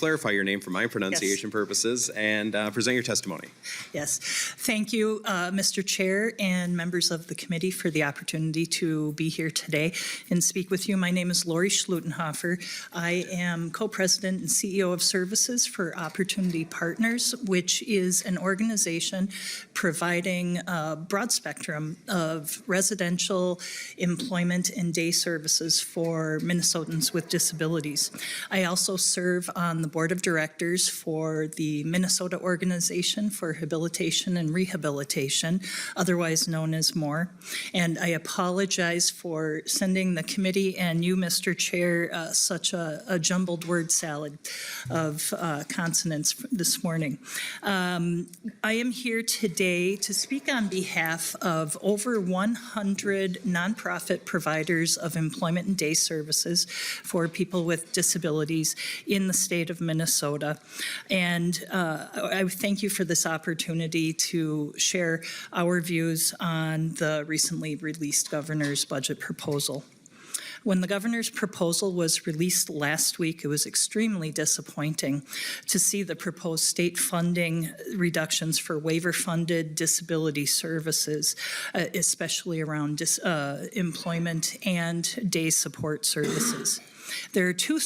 clarify your name for my pronunciation purposes and present your testimony. Yes. Thank you, Mr. Chair and members of the committee for the opportunity to be here today and speak with you. My name is Lori Schluttenhofer. I am co-president and CEO of Services for Opportunity Partners, which is an organization providing a broad spectrum of residential, employment, and day services for Minnesotans with disabilities. I also serve on the board of directors for the Minnesota Organization for Habilitation and Rehabilitation, otherwise known as MOHR. And I apologize for sending the committee and you, Mr. Chair, such a jumbled word salad of consonants this morning. I am here today to speak on behalf of over 100 nonprofit providers of employment and day services for people with disabilities in the state of Minnesota. And I thank you for this opportunity to share our views on the recently released governor's budget proposal. When the governor's proposal was released last week, it was extremely disappointing to see the proposed state funding reductions for waiver-funded disability services, especially around employment and day support services. There are two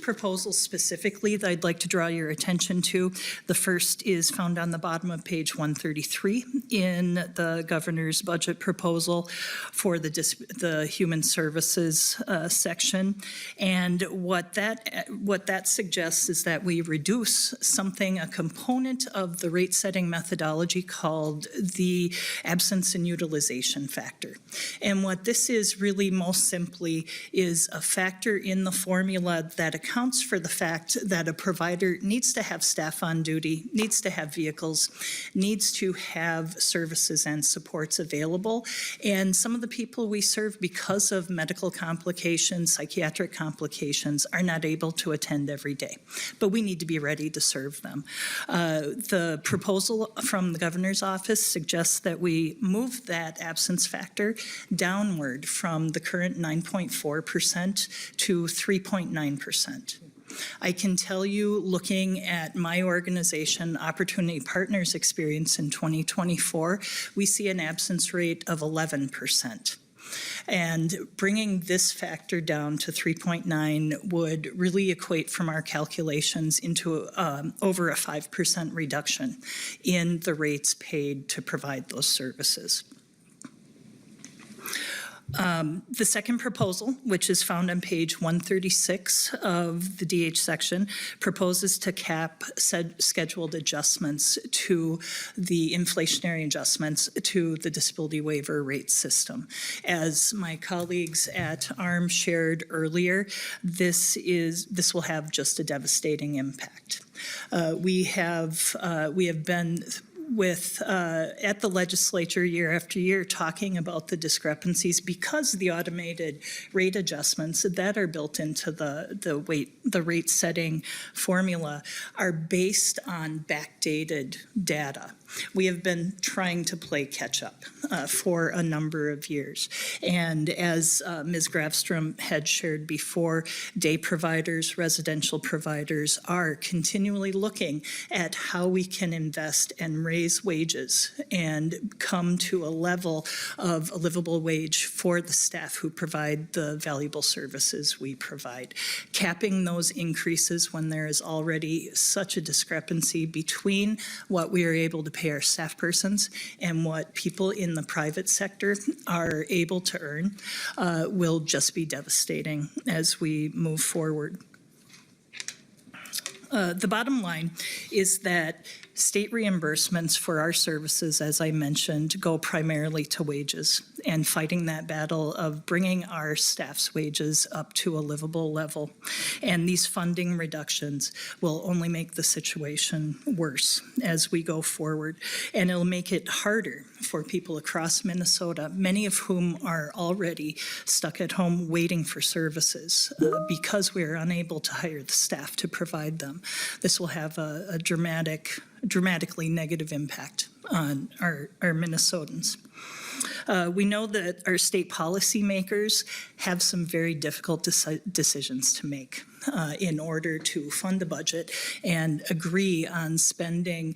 proposals specifically that I'd like to draw your attention to. The first is found on the bottom of page 133 in the governor's budget proposal for the human services section. And what that suggests is that we reduce a component of the rate setting methodology called the absence and utilization factor. And what this is really most simply is a factor in the formula that accounts for the fact that a provider needs to have staff on duty, needs to have vehicles, needs to have services and supports available. And some of the people we serve, because of medical complications, psychiatric complications, are not able to attend every day. But we need to be ready to serve them. The proposal from the governor's office suggests that we move that absence factor downward from the current 9.4% to 3.9%. I can tell you, looking at my organization, Opportunity Partners experience in 2024, we see an absence rate of 11%. And bringing this factor down to 3.9 would really equate from our calculations into over a 5% reduction in the rates paid to provide those services. The second proposal, which is found on page 136 of the DH section, proposes to cap scheduled adjustments to the inflationary adjustments to the disability waiver rate system. As my colleagues at ARM shared earlier, this will have just a devastating impact. We have been at the legislature year after year talking about the discrepancies because the automated rate adjustments that are built into the rate setting formula are based on backdated data. We have been trying to play catch up for a number of years. And as Ms. Grafstrom had shared before, day providers, residential providers are continually looking at how we can invest and raise wages and come to a level of a livable wage for the staff who provide the valuable services we provide. Capping those increases when there is already such a discrepancy between what we are able to pay our staff persons and what people in the private sector are able to earn will just be devastating as we move forward. The bottom line is that state reimbursements for our services, as I mentioned, go primarily to wages and fighting that battle of bringing our staff's wages up to a livable level. And these funding reductions will only make the situation worse as we go forward. And it'll make it harder for people across Minnesota, many of whom are already stuck at home waiting for services because we are unable to hire the staff to provide them. This will have a dramatically negative impact on our Minnesotans. We know that our state policymakers have some very difficult decisions to make in order to fund the budget and agree on spending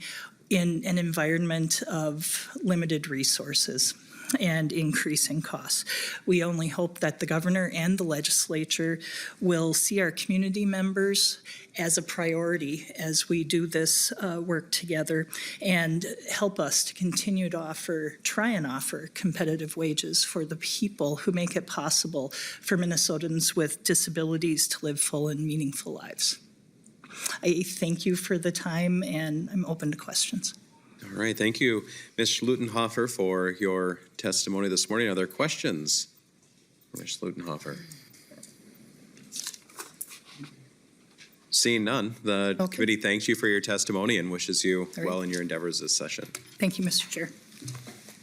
in an environment of limited resources and increasing costs. We only hope that the governor and the legislature will see our community members as a priority as we do this work together and help us to continue to try and offer competitive wages for the people who make it possible for Minnesotans with disabilities to live full and meaningful lives. I thank you for the time, and I'm open to questions. All right, thank you, Ms. Schluttenhofer, for your testimony this morning. Are there questions for Ms. Schluttenhofer? Seeing none, the committee thanks you for your testimony and wishes you well in your endeavors this session. Thank you, Mr. Chair.